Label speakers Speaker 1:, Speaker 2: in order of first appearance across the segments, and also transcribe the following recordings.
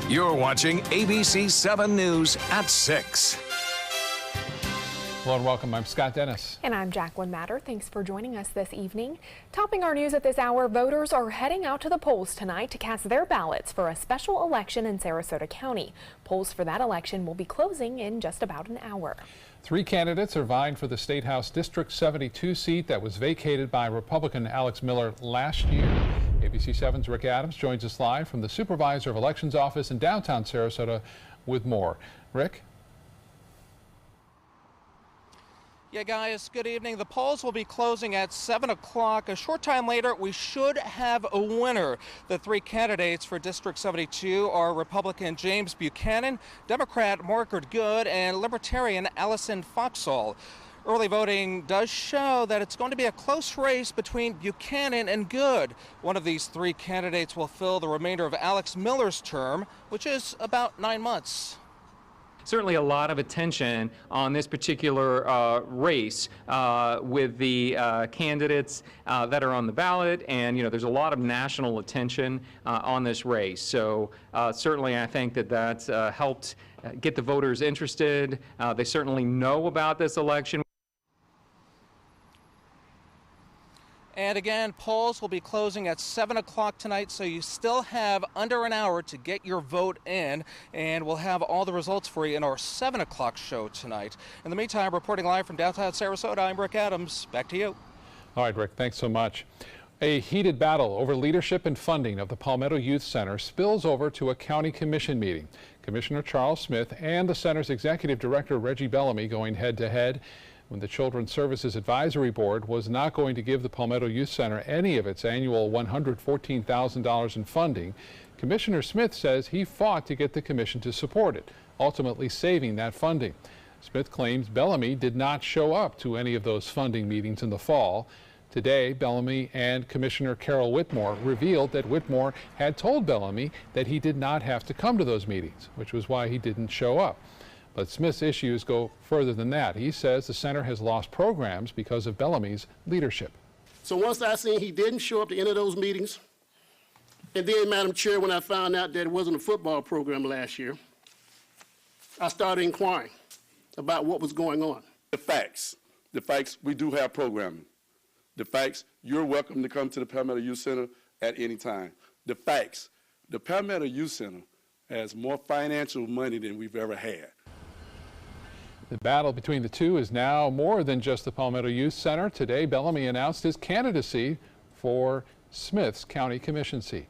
Speaker 1: You're watching ABC7 News at 6.
Speaker 2: Hello and welcome. I'm Scott Dennis.
Speaker 3: And I'm Jacqueline Matter. Thanks for joining us this evening. Topping our news at this hour, voters are heading out to the polls tonight to cast their ballots for a special election in Sarasota County. Polls for that election will be closing in just about an hour.
Speaker 2: 3 candidates are vying for the State House District 72 seat that was vacated by Republican Alex Miller last year. ABC7's Rick Adams joins us live from the Supervisor of Elections office in downtown Sarasota with more. Rick?
Speaker 4: Yeah, guys, good evening. The polls will be closing at 7 o'clock. A short time later, we should have a winner. The 3 candidates for District 72 are Republican James Buchanan, Democrat Margaret Good, and Libertarian Allison Foxall. Early voting does show that it's going to be a close race between Buchanan and Good. One of these 3 candidates will fill the remainder of Alex Miller's term, which is about 9 months.
Speaker 5: Certainly a lot of attention on this particular race with the candidates that are on the ballot, and there's a lot of national attention on this race. So certainly I think that that's helped get the voters interested. They certainly know about this election.
Speaker 4: And again, polls will be closing at 7 o'clock tonight, so you still have under an hour to get your vote in, and we'll have all the results for you in our 7 o'clock show tonight. In the meantime, reporting live from downtown Sarasota, I'm Rick Adams. Back to you.
Speaker 2: All right, Rick, thanks so much. A heated battle over leadership and funding of the Palmetto Youth Center spills over to a county commission meeting. Commissioner Charles Smith and the center's executive director, Reggie Bellamy, going head-to-head when the Children's Services Advisory Board was not going to give the Palmetto Youth Center any of its annual $114,000 in funding. Commissioner Smith says he fought to get the commission to support it, ultimately saving that funding. Smith claims Bellamy did not show up to any of those funding meetings in the fall. Today, Bellamy and Commissioner Carol Whitmore revealed that Whitmore had told Bellamy that he did not have to come to those meetings, which was why he didn't show up. But Smith's issues go further than that. He says the center has lost programs because of Bellamy's leadership.
Speaker 6: So once I seen he didn't show up to any of those meetings, and then, Madam Chair, when I found out that it wasn't a football program last year, I started inquiring about what was going on.
Speaker 7: The facts, we do have programming. The facts, you're welcome to come to the Palmetto Youth Center at any time. The facts, the Palmetto Youth Center has more financial money than we've ever had.
Speaker 2: The battle between the two is now more than just the Palmetto Youth Center. Today, Bellamy announced his candidacy for Smith's county commission seat.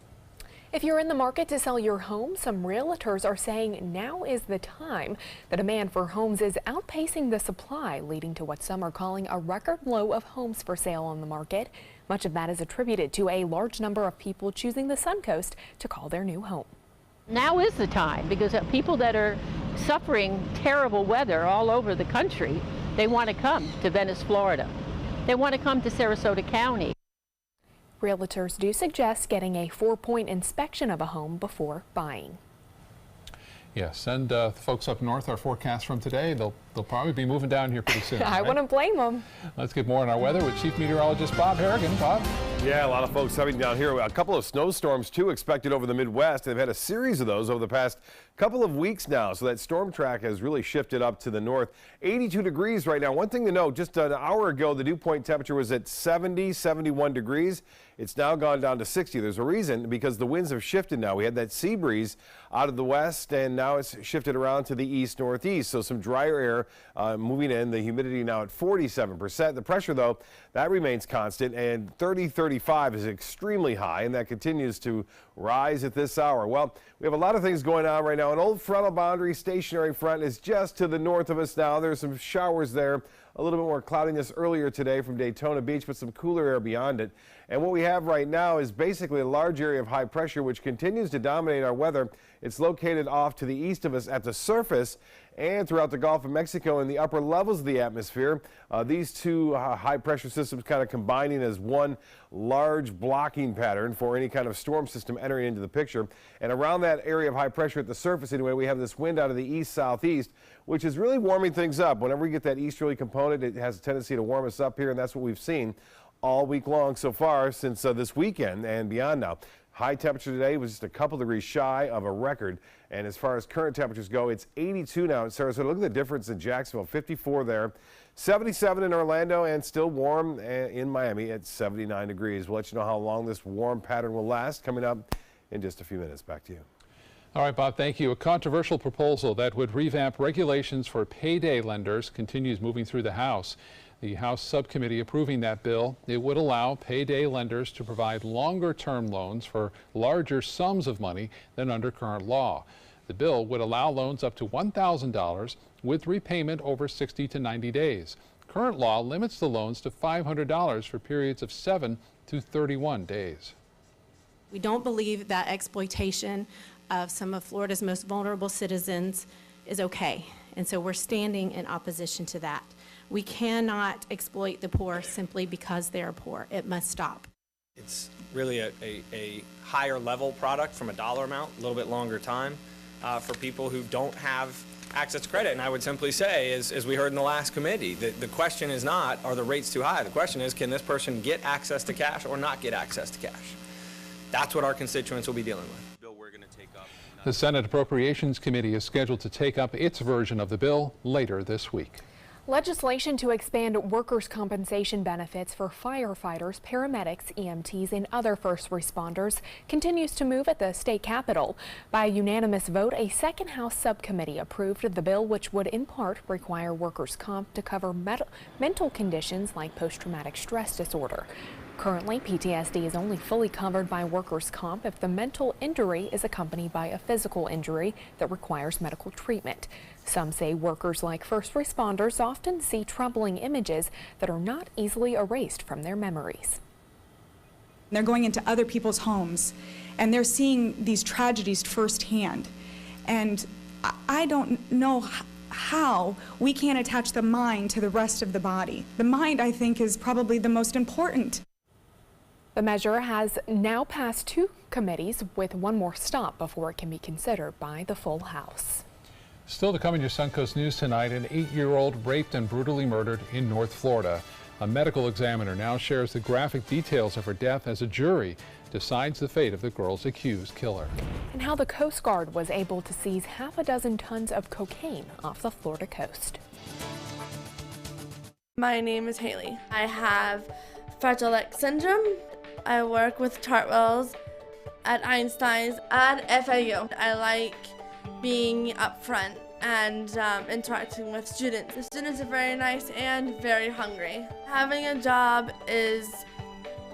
Speaker 3: If you're in the market to sell your home, some realtors are saying now is the time. The demand for homes is outpacing the supply, leading to what some are calling a record low of homes for sale on the market. Much of that is attributed to a large number of people choosing the Suncoast to call their new home.
Speaker 8: Now is the time, because people that are suffering terrible weather all over the country, they want to come to Venice, Florida. They want to come to Sarasota County.
Speaker 3: Realtors do suggest getting a 4-point inspection of a home before buying.
Speaker 2: Yes, send folks up north our forecast from today. They'll probably be moving down here pretty soon.
Speaker 3: I wouldn't blame them.
Speaker 2: Let's get more on our weather with Chief Meteorologist Bob Harrigan. Bob?
Speaker 9: Yeah, a lot of folks heading down here. A couple of snowstorms, too, expected over the Midwest. They've had a series of those over the past couple of weeks now, so that storm track has really shifted up to the north. 82 degrees right now. One thing to note, just an hour ago, the dew point temperature was at 71 degrees. It's now gone down to 60. There's a reason, because the winds have shifted now. We had that sea breeze out of the west, and now it's shifted around to the east-northeast. So some drier air moving in. The humidity now at 47%. The pressure, though, that remains constant, and 30-35 is extremely high, and that continues to rise at this hour. Well, we have a lot of things going on right now. An old frontal boundary stationary front is just to the north of us now. There's some showers there. A little bit more cloudiness earlier today from Daytona Beach, but some cooler air beyond it. And what we have right now is basically a large area of high pressure, which continues to dominate our weather. It's located off to the east of us at the surface and throughout the Gulf of Mexico in the upper levels of the atmosphere. These two high pressure systems kind of combining as one large blocking pattern for any kind of storm system entering into the picture. And around that area of high pressure at the surface anyway, we have this wind out of the east-southeast, which is really warming things up. Whenever we get that easterly component, it has a tendency to warm us up here, and that's what we've seen all week long so far since this weekend and beyond now. High temperature today was just a couple degrees shy of a record. And as far as current temperatures go, it's 82 now in Sarasota. Look at the difference in Jacksonville, 54 there. 77 in Orlando, and still warm in Miami at 79 degrees. We'll let you know how long this warm pattern will last coming up in just a few minutes. Back to you.
Speaker 2: All right, Bob, thank you. A controversial proposal that would revamp regulations for payday lenders continues moving through the House. The House subcommittee approving that bill. It would allow payday lenders to provide longer-term loans for larger sums of money than under current law. The bill would allow loans up to $1,000 with repayment over 60 to 90 days. Current law limits the loans to $500 for periods of 7 to 31 days.
Speaker 10: We don't believe that exploitation of some of Florida's most vulnerable citizens is okay, and so we're standing in opposition to that. We cannot exploit the poor simply because they're poor. It must stop.
Speaker 11: It's really a higher level product from a dollar amount, a little bit longer time for people who don't have access to credit. And I would simply say, as we heard in the last committee, that the question is not, are the rates too high? The question is, can this person get access to cash or not get access to cash? That's what our constituents will be dealing with.
Speaker 2: The Senate Appropriations Committee is scheduled to take up its version of the bill later this week.
Speaker 3: Legislation to expand workers' compensation benefits for firefighters, paramedics, EMTs, and other first responders continues to move at the state capitol. By unanimous vote, a second House subcommittee approved the bill, which would in part require workers' comp to cover mental conditions like post-traumatic stress disorder. Currently, PTSD is only fully covered by workers' comp if the mental injury is accompanied by a physical injury that requires medical treatment. Some say workers like first responders often see troubling images that are not easily erased from their memories.
Speaker 12: They're going into other people's homes and they're seeing these tragedies firsthand. And I don't know how we can't attach the mind to the rest of the body. The mind, I think, is probably the most important.
Speaker 3: The measure has now passed 2 committees with one more stop before it can be considered by the full House.
Speaker 2: Still to come in your Suncoast News tonight, an 8-year-old raped and brutally murdered in North Florida. A medical examiner now shares the graphic details of her death as a jury decides the fate of the girl's accused killer.
Speaker 3: And how the Coast Guard was able to seize half a dozen tons of cocaine off the Florida coast.
Speaker 13: My name is Haley. I have Fragile X syndrome. I work with Chartwells at Einstein's at FAU. I like being up front and interacting with students. The students are very nice and very hungry. Having a job is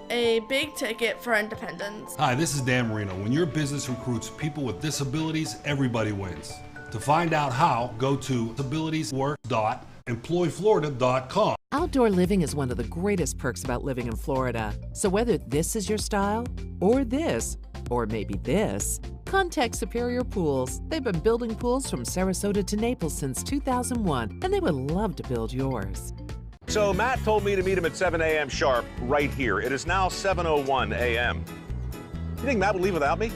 Speaker 13: a big ticket for independence.
Speaker 14: Hi, this is Dan Marino. When your business recruits people with disabilities, everybody wins. To find out how, go to disabilitieswork.employflorida.com.
Speaker 15: Outdoor living is one of the greatest perks about living in Florida. So whether this is your style, or this, or maybe this, contact Superior Pools. They've been building pools from Sarasota to Naples since 2001, and they would love to build yours.
Speaker 16: So Matt told me to meet him at 7 a.m. sharp right here. It is now 7:01 a.m. You think Matt would leave without me?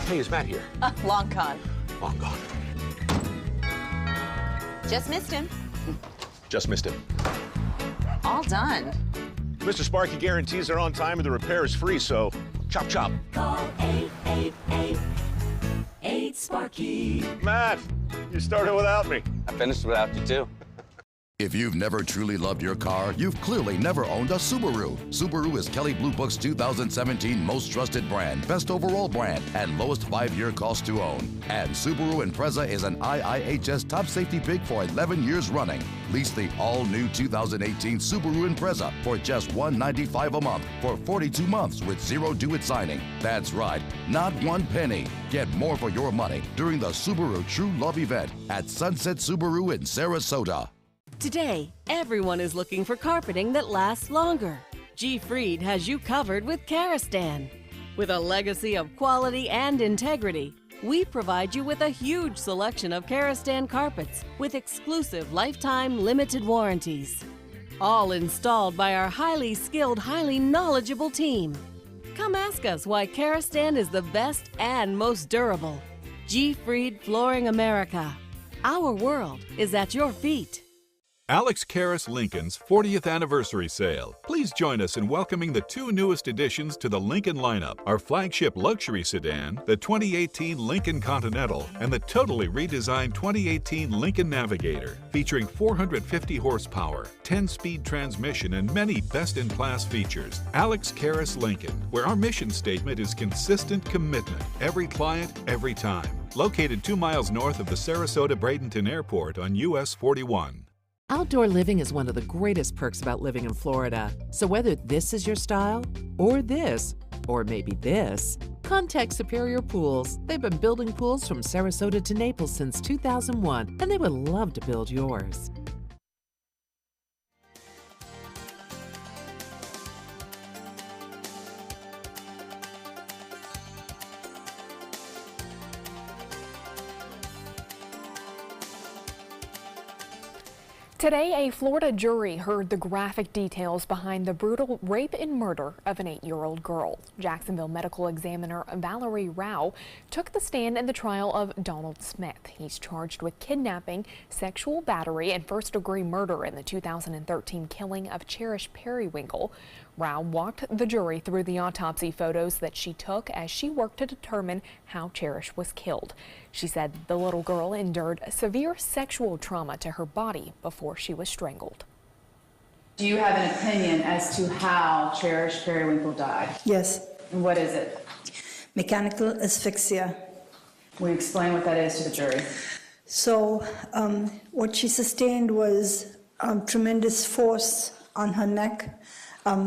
Speaker 16: Hey, is Matt here?
Speaker 17: Long gone.
Speaker 16: Long gone.
Speaker 17: Just missed him.
Speaker 16: Just missed him.
Speaker 17: All done.
Speaker 16: Mr. Sparky guarantees they're on time and the repair is free, so chop chop.
Speaker 18: Call 888-8-SPARKY.
Speaker 16: Matt, you started without me.
Speaker 19: I finished without you, too.
Speaker 20: If you've never truly loved your car, you've clearly never owned a Subaru. Subaru is Kelley Blue Book's 2017 most trusted brand, best overall brand, and lowest 5-year cost to own. And Subaru Impreza is an IIHS top safety pick for 11 years running. Lease the all-new 2018 Subaru Impreza for just $195 a month for 42 months with zero due at signing. That's right, not one penny. Get more for your money during the Subaru True Love event at Sunset Subaru in Sarasota.
Speaker 21: Today, everyone is looking for carpeting that lasts longer. G. Fried has you covered with Karastan. With a legacy of quality and integrity, we provide you with a huge selection of Karastan carpets with exclusive lifetime limited warranties. All installed by our highly skilled, highly knowledgeable team. Come ask us why Karastan is the best and most durable. G. Fried Flooring America. Our world is at your feet.
Speaker 19: Alex Karras Lincoln's 40th anniversary sale. Please join us in welcoming the two newest additions to the Lincoln lineup, our flagship luxury sedan, the 2018 Lincoln Continental, and the totally redesigned 2018 Lincoln Navigator, featuring 450 horsepower, 10-speed transmission, and many best-in-class features. Alex Karras Lincoln, where our mission statement is consistent commitment, every client, every time. Located 2 miles north of the Sarasota-Bradenton Airport on US 41.
Speaker 15: Outdoor living is one of the greatest perks about living in Florida. So whether this is your style, or this, or maybe this, contact Superior Pools. They've been building pools from Sarasota to Naples since 2001, and they would love to build yours.
Speaker 3: Today, a Florida jury heard the graphic details behind the brutal rape and murder of an 8-year-old girl. Jacksonville medical examiner Valerie Rao took the stand in the trial of Donald Smith. He's charged with kidnapping, sexual battery, and first-degree murder in the 2013 killing of Cherish Periwinkle. Rao walked the jury through the autopsy photos that she took as she worked to determine how Cherish was killed. She said the little girl endured severe sexual trauma to her body before she was strangled.
Speaker 22: Do you have an opinion as to how Cherish Periwinkle died?
Speaker 23: Yes.
Speaker 22: And what is it?
Speaker 23: Mechanical asphyxia.
Speaker 22: Will you explain what that is to the jury?
Speaker 23: So what she sustained was tremendous force on her neck,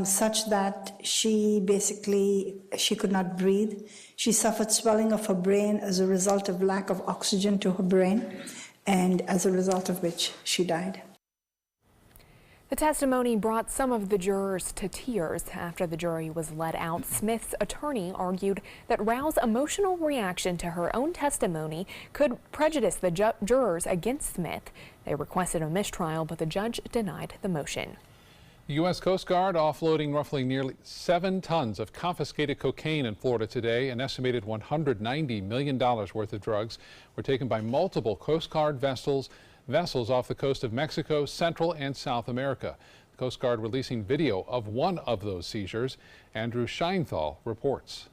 Speaker 23: such that she could not breathe. She suffered swelling of her brain as a result of lack of oxygen to her brain, and as a result of which she died.
Speaker 3: The testimony brought some of the jurors to tears. After the jury was let out, Smith's attorney argued that Rao's emotional reaction to her own testimony could prejudice the jurors against Smith. They requested a mistrial, but the judge denied the motion.
Speaker 2: The U.S. Coast Guard offloading roughly nearly 7 tons of confiscated cocaine in Florida today. An estimated $190 million worth of drugs were taken by multiple Coast Guard vessels off the coast of Mexico, Central and South America. The Coast Guard releasing video of one of those seizures. Andrew Scheinthal reports.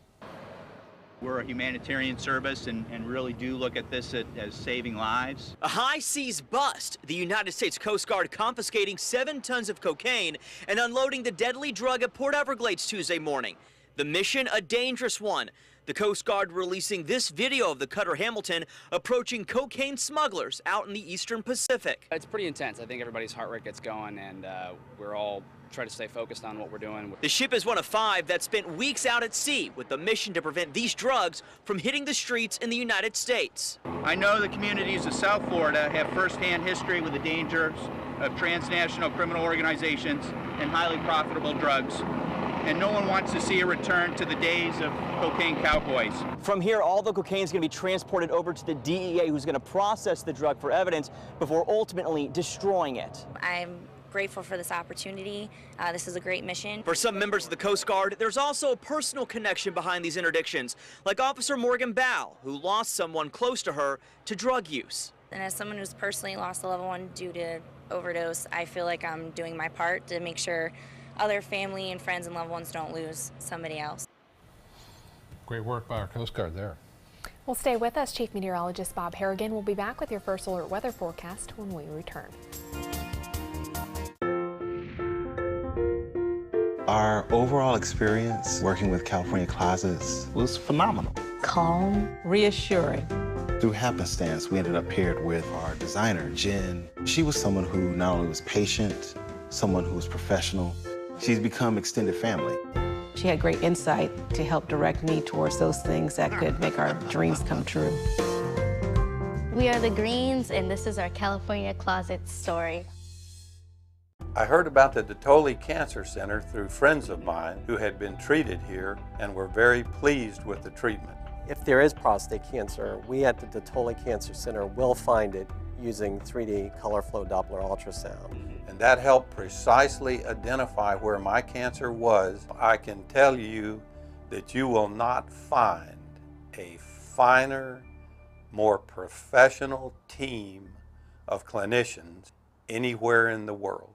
Speaker 24: We're a humanitarian service and really do look at this as saving lives.
Speaker 25: A high seas bust. The United States Coast Guard confiscating 7 tons of cocaine and unloading the deadly drug at Port Everglades Tuesday morning. The mission, a dangerous one. The Coast Guard releasing this video of the cutter Hamilton approaching cocaine smugglers out in the eastern Pacific.
Speaker 26: It's pretty intense. I think everybody's heart rate gets going, and we're all trying to stay focused on what we're doing.
Speaker 25: The ship is one of 5 that spent weeks out at sea with the mission to prevent these drugs from hitting the streets in the United States.
Speaker 24: I know the communities of South Florida have firsthand history with the dangers of transnational criminal organizations and highly profitable drugs. And no one wants to see a return to the days of cocaine cowboys.
Speaker 25: From here, all the cocaine is going to be transported over to the DEA, who's going to process the drug for evidence before ultimately destroying it.
Speaker 27: I'm grateful for this opportunity. This is a great mission.
Speaker 25: For some members of the Coast Guard, there's also a personal connection behind these interdictions, like Officer Morgan Bow, who lost someone close to her to drug use.
Speaker 27: And as someone who's personally lost a loved one due to overdose, I feel like I'm doing my part to make sure other family and friends and loved ones don't lose somebody else.
Speaker 2: Great work by our Coast Guard there.
Speaker 3: Well, stay with us. Chief Meteorologist Bob Harrigan will be back with your first alert weather forecast when we return.
Speaker 28: Our overall experience working with California Closets was phenomenal.
Speaker 29: Calm, reassuring.
Speaker 28: Through happenstance, we ended up paired with our designer, Jen. She was someone who not only was patient, someone who was professional. She's become extended family.
Speaker 29: She had great insight to help direct me towards those things that could make our dreams come true.
Speaker 30: We are the Greens, and this is our California Closet story.
Speaker 31: I heard about the Dotole Cancer Center through friends of mine who had been treated here and were very pleased with the treatment.
Speaker 32: If there is prostate cancer, we at the Dotole Cancer Center will find it using 3D color flow Doppler ultrasound.
Speaker 31: And that helped precisely identify where my cancer was. I can tell you that you will not find a finer, more professional team of clinicians anywhere in the world.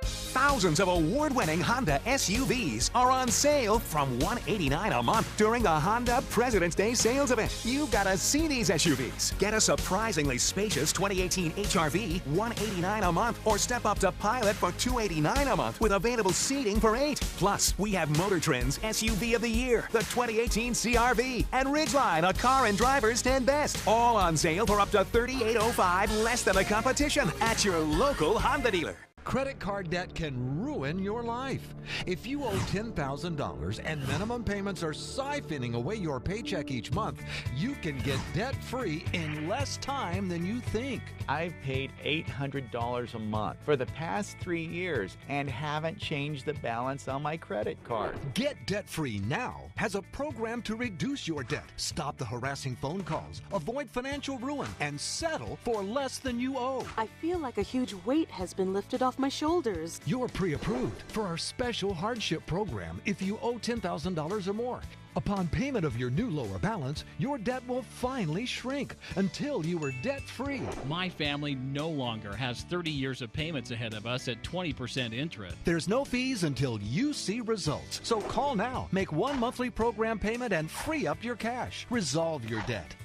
Speaker 1: Thousands of award-winning Honda SUVs are on sale from $189 a month during the Honda President's Day sales event. You've got to see these SUVs. Get a surprisingly spacious 2018 HR-V, $189 a month, or step up to Pilot for $289 a month with available seating for 8. Plus, we have Motor Trend's SUV of the Year, the 2018 CR-V, and Ridgeline, a Car and Driver's 10 Best. All on sale for up to $3,805, less than the competition at your local Honda dealer.
Speaker 4: Credit card debt can ruin your life. If you owe $10,000 and minimum payments are siphoning away your paycheck each month, you can get debt-free in less time than you think.
Speaker 5: I've paid $800 a month for the past 3 years and haven't changed the balance on my credit card.
Speaker 4: Get debt-free now has a program to reduce your debt, stop the harassing phone calls, avoid financial ruin, and settle for less than you owe.
Speaker 6: I feel like a huge weight has been lifted off my shoulders.
Speaker 4: You're pre-approved for our special hardship program if you owe $10,000 or more. Upon payment of your new lower balance, your debt will finally shrink until you are debt-free.
Speaker 7: My family no longer has 30 years of payments ahead of us at 20% interest.
Speaker 4: There's no fees until you see results. So call now, make one monthly program payment, and free up your cash. Resolve your debt.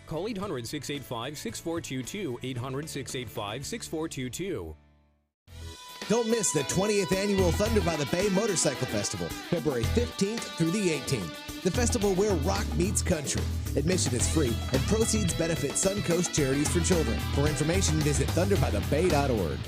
Speaker 8: Call 800-685-6422, 800-685-6422.
Speaker 9: Don't miss the 20th Annual Thunder by the Bay Motorcycle Festival, February 15th through the 18th. The festival where rock meets country. Admission is free, and proceeds benefit Suncoast Charities for Children. For information, visit thunderbythebay.org.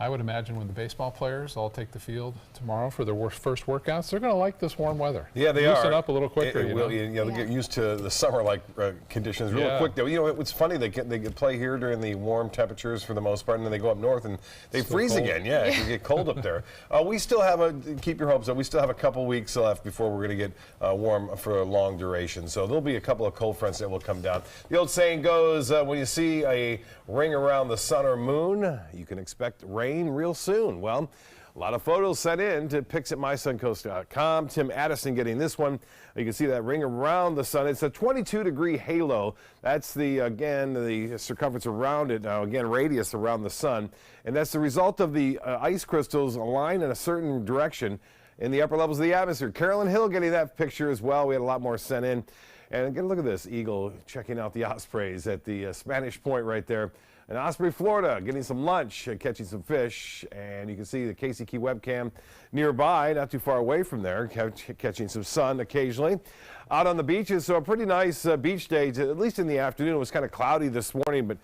Speaker 2: I would imagine when the baseball players all take the field tomorrow for their first workouts, they're going to like this warm weather.
Speaker 10: Yeah, they
Speaker 2: Loosen
Speaker 10: are.
Speaker 2: up a little quicker.
Speaker 10: They'll get used to the summer-like conditions real quick. Though, it's funny they can play here during the warm temperatures for the most part, and then they go up north and they freeze
Speaker 2: cold.
Speaker 10: again. Yeah, it can get cold up there. We still have keep your hopes up. We still have a couple weeks left before we're going to get warm for a long duration. So there'll be a couple of cold fronts that will come down. The old saying goes, when you see a ring around the sun or moon, you can expect rain real soon. Well, a lot of photos sent in to pics@mysuncoast.com. Tim Addison getting this one. You can see that ring around the sun. It's a 22-degree halo. That's the circumference around it. Now, again, radius around the sun. And that's the result of the ice crystals aligned in a certain direction in the upper levels of the atmosphere. Carolyn Hill getting that picture as well. We had a lot more sent in. And again, look at this eagle checking out the ospreys at the Spanish Point right there. In Osprey, Florida, getting some lunch, catching some fish, and you can see the Casey Key webcam nearby, not too far away from there, catching some sun occasionally. Out on the beaches, so a pretty nice beach day, at least in the afternoon. It was kind of cloudy this morning, but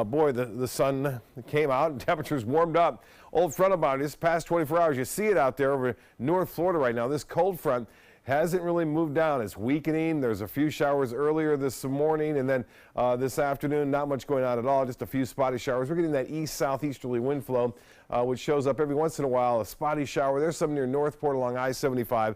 Speaker 10: boy, the sun came out and temperatures warmed up. Old front about this past 24 hours, you see it out there over North Florida right now. This cold front hasn't really moved down. It's weakening. There's a few showers earlier this morning, and then this afternoon, not much going on at all, just a few spotty showers. We're getting that east-southeasterly wind flow, which shows up every once in a while, a spotty shower. There's some near Northport along I-75.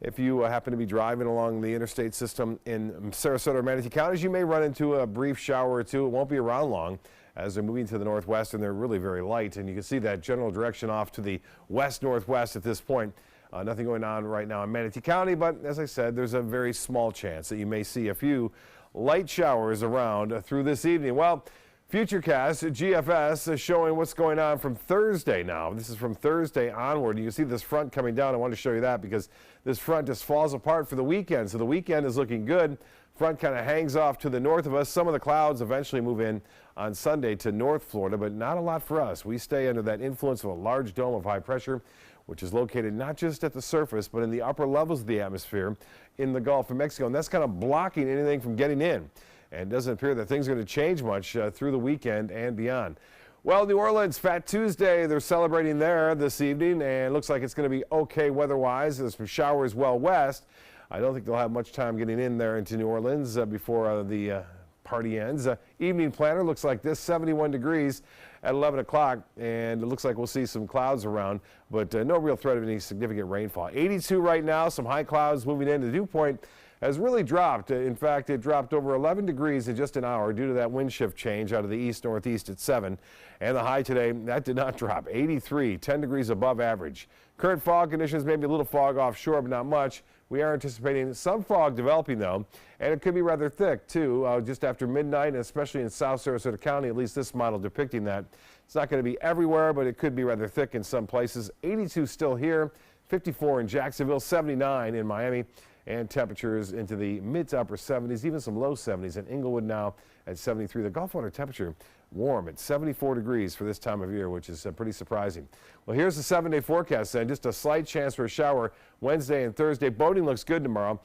Speaker 10: If you happen to be driving along the interstate system in Sarasota or Manatee counties, you may run into a brief shower or two. It won't be around long as they're moving to the northwest, and they're really very light. And you can see that general direction off to the west-northwest at this point. Nothing going on right now in Manatee County, but as I said, there's a very small chance that you may see a few light showers around through this evening. Well, Futurecast, GFS, is showing what's going on from Thursday now. This is from Thursday onward. You can see this front coming down. I wanted to show you that because this front just falls apart for the weekend. So the weekend is looking good. Front kind of hangs off to the north of us. Some of the clouds eventually move in on Sunday to North Florida, but not a lot for us. We stay under that influence of a large dome of high pressure, which is located not just at the surface, but in the upper levels of the atmosphere in the Gulf of Mexico. And that's kind of blocking anything from getting in. And it doesn't appear that things are going to change much through the weekend and beyond. Well, New Orleans, Fat Tuesday, they're celebrating there this evening, and it looks like it's going to be okay weather-wise. There's some showers well west. I don't think they'll have much time getting in there into New Orleans before the party ends. Evening planner looks like this, 71 degrees at 11 o'clock, and it looks like we'll see some clouds around, but no real threat of any significant rainfall. 82 right now, some high clouds moving in. The dew point has really dropped. In fact, it dropped over 11 degrees in just an hour due to that wind shift change out of the east-northeast at 7. And the high today, that did not drop, 83, 10 degrees above average. Current fog conditions, maybe a little fog offshore, but not much. We are anticipating some fog developing, though, and it could be rather thick, too, just after midnight, and especially in South Sarasota County, at least this model depicting that. It's not going to be everywhere, but it could be rather thick in some places. 82 still here, 54 in Jacksonville, 79 in Miami, and temperatures into the mid to upper 70s, even some low 70s in Inglewood now at 73. The Gulf water temperature warm at 74 degrees for this time of year, which is pretty surprising. Well, here's the 7-day forecast then. Just a slight chance for a shower Wednesday and Thursday. Boating looks good tomorrow.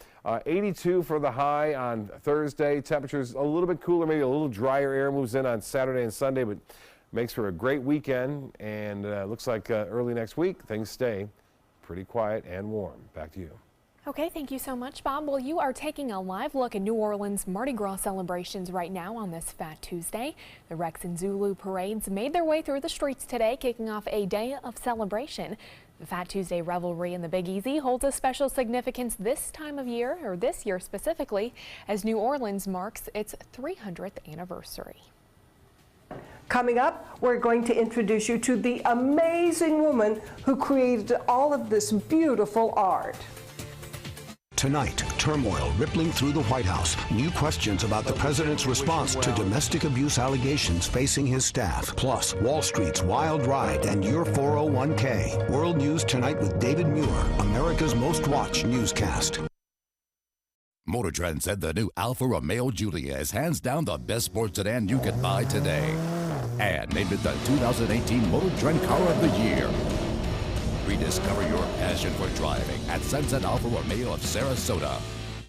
Speaker 10: 82 for the high on Thursday. Temperatures a little bit cooler, maybe a little drier air moves in on Saturday and Sunday, but makes for a great weekend. And looks like early next week things stay pretty quiet and warm. Back to you.
Speaker 3: Okay, thank you so much, Bob. Well, you are taking a live look at New Orleans Mardi Gras celebrations right now on this Fat Tuesday. The Rex and Zulu parades made their way through the streets today, kicking off a day of celebration. The Fat Tuesday revelry in the Big Easy holds a special significance this time of year, or this year specifically, as New Orleans marks its 300th anniversary.
Speaker 8: Coming up, we're going to introduce you to the amazing woman who created all of this beautiful art.
Speaker 11: Tonight, turmoil rippling through the White House. New questions about the president's response to domestic abuse allegations facing his staff. Plus, Wall Street's wild ride and your 401k. World News Tonight with David Muir, America's most watched newscast.
Speaker 12: Motor Trend said the new Alfa Romeo Giulia is hands down the best sports sedan you can buy today. And named it the 2018 Motor Trend Car of the Year. Rediscover your passion for driving at Sunset Alfa Romeo of Sarasota.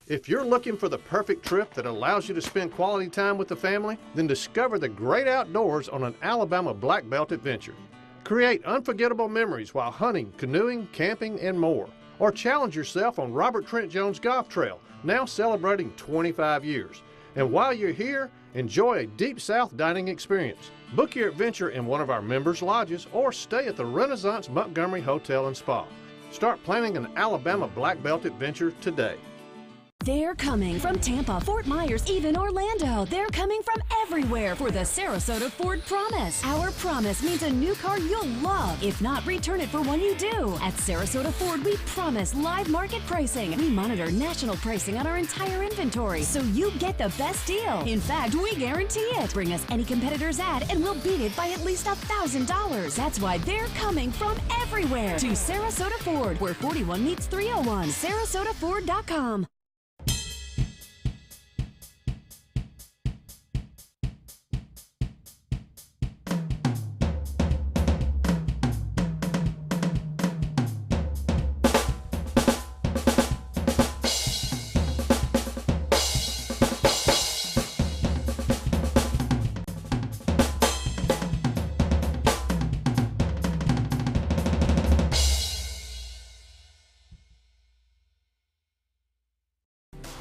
Speaker 13: If you're looking for the perfect trip that allows you to spend quality time with the family, then discover the great outdoors on an Alabama Black Belt adventure. Create unforgettable memories while hunting, canoeing, camping, and more. Or challenge yourself on Robert Trent Jones Golf Trail, now celebrating 25 years. And while you're here, enjoy a Deep South dining experience. Book your adventure in one of our members' lodges or stay at the Renaissance Montgomery Hotel and Spa. Start planning an Alabama Black Belt adventure today.
Speaker 14: They're coming from Tampa, Fort Myers, even Orlando. They're coming from everywhere for the Sarasota Ford Promise. Our promise means a new car you'll love. If not, return it for one you do. At Sarasota Ford, we promise live market pricing. We monitor national pricing on our entire inventory, so you get the best deal. In fact, we guarantee it. Bring us any competitor's ad, and we'll beat it by at least $1,000. That's why they're coming from everywhere to Sarasota Ford, where 41 meets 301. SarasotaFord.com.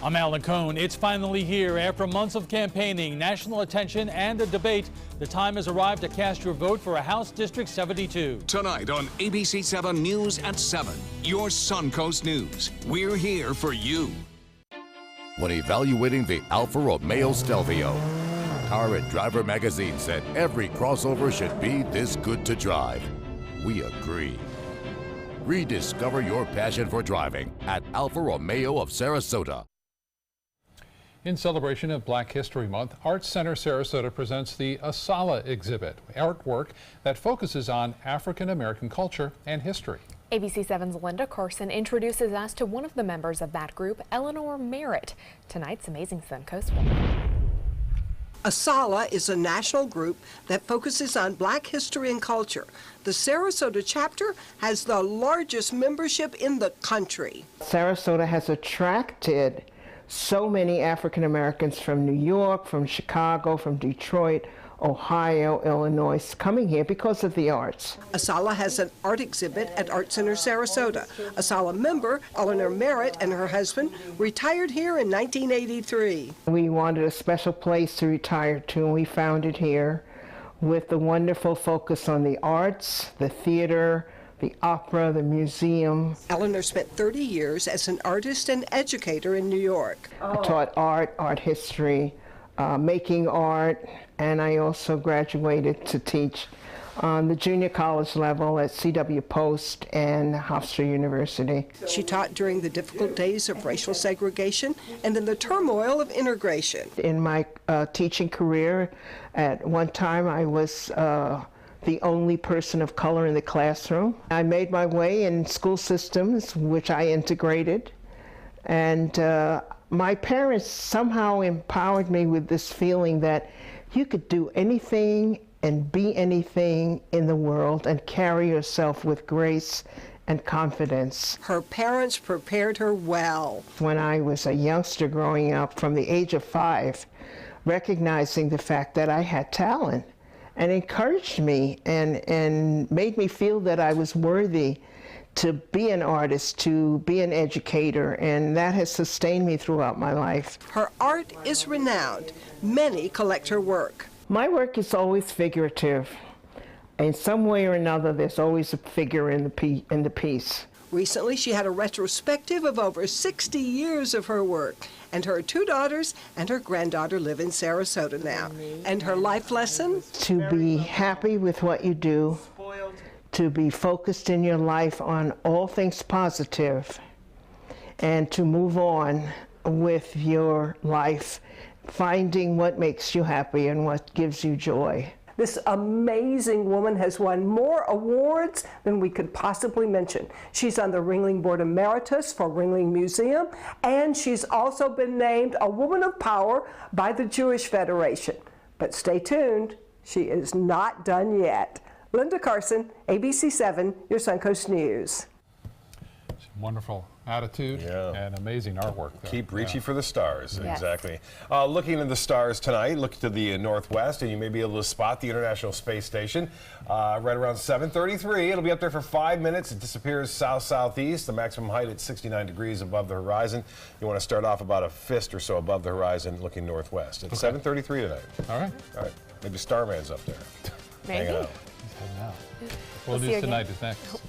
Speaker 15: I'm Alan Cohn. It's finally here. After months of campaigning, national attention, and a debate, the time has arrived to cast your vote for a House District 72.
Speaker 1: Tonight on ABC7 News at 7, your Suncoast News. We're here for you.
Speaker 12: When evaluating the Alfa Romeo Stelvio, Car and Driver magazine said every crossover should be this good to drive. We agree. Rediscover your passion for driving at Alfa Romeo of Sarasota.
Speaker 2: In celebration of Black History Month, Arts Center Sarasota presents the Asala exhibit, artwork that focuses on African American culture and history.
Speaker 3: ABC7's Linda Carson introduces us to one of the members of that group, Eleanor Merritt. Tonight's Amazing Suncoast woman.
Speaker 16: Asala is a national group that focuses on Black history and culture. The Sarasota chapter has the largest membership in the country.
Speaker 17: Sarasota has attracted so many African Americans from New York, from Chicago, from Detroit, Ohio, Illinois, coming here because of the arts.
Speaker 16: Asala has an art exhibit at Art Center Sarasota. Asala member Eleanor Merritt and her husband retired here in 1983.
Speaker 17: We wanted a special place to retire to, and we found it here with the wonderful focus on the arts, the theater, the opera, the museum.
Speaker 16: Eleanor spent 30 years as an artist and educator in New York.
Speaker 17: I taught art history, making art, and I also graduated to teach on the junior college level at C.W. Post and Hofstra University.
Speaker 16: She taught during the difficult days of racial segregation and in the turmoil of integration.
Speaker 17: In my teaching career, at one time I was the only person of color in the classroom. I made my way in school systems, which I integrated, and my parents somehow empowered me with this feeling that you could do anything and be anything in the world and carry yourself with grace and confidence.
Speaker 16: Her parents prepared her well.
Speaker 17: When I was a youngster growing up, from the age of 5, recognizing the fact that I had talent, and encouraged me and made me feel that I was worthy to be an artist, to be an educator, and that has sustained me throughout my life.
Speaker 16: Her art is renowned. Many collect her work.
Speaker 17: My work is always figurative. In some way or another, there's always a figure in the piece.
Speaker 16: Recently, she had a retrospective of over 60 years of her work, and her 2 daughters and her granddaughter live in Sarasota now. And her life lesson?
Speaker 17: To be happy with what you do, to be focused in your life on all things positive, and to move on with your life, finding what makes you happy and what gives you joy.
Speaker 8: This amazing woman has won more awards than we could possibly mention. She's on the Ringling Board Emeritus for Ringling Museum, and she's also been named a Woman of Power by the Jewish Federation. But stay tuned, she is not done yet. Linda Carson, ABC7, your Suncoast News.
Speaker 2: Wonderful attitude and amazing artwork.
Speaker 10: Keep reaching for the stars.
Speaker 3: Yes.
Speaker 10: Exactly. Looking at the stars tonight, look to the northwest, and you may be able to spot the International Space Station right around 7:33. It'll be up there for 5 minutes. It disappears south-southeast. The maximum height at 69 degrees above the horizon. You want to start off about a fist or so above the horizon, looking northwest. It's 7:33 tonight.
Speaker 2: All right.
Speaker 10: All right. Maybe Starman's up there.
Speaker 3: Maybe.
Speaker 10: Hanging out.
Speaker 2: We'll do tonight is next.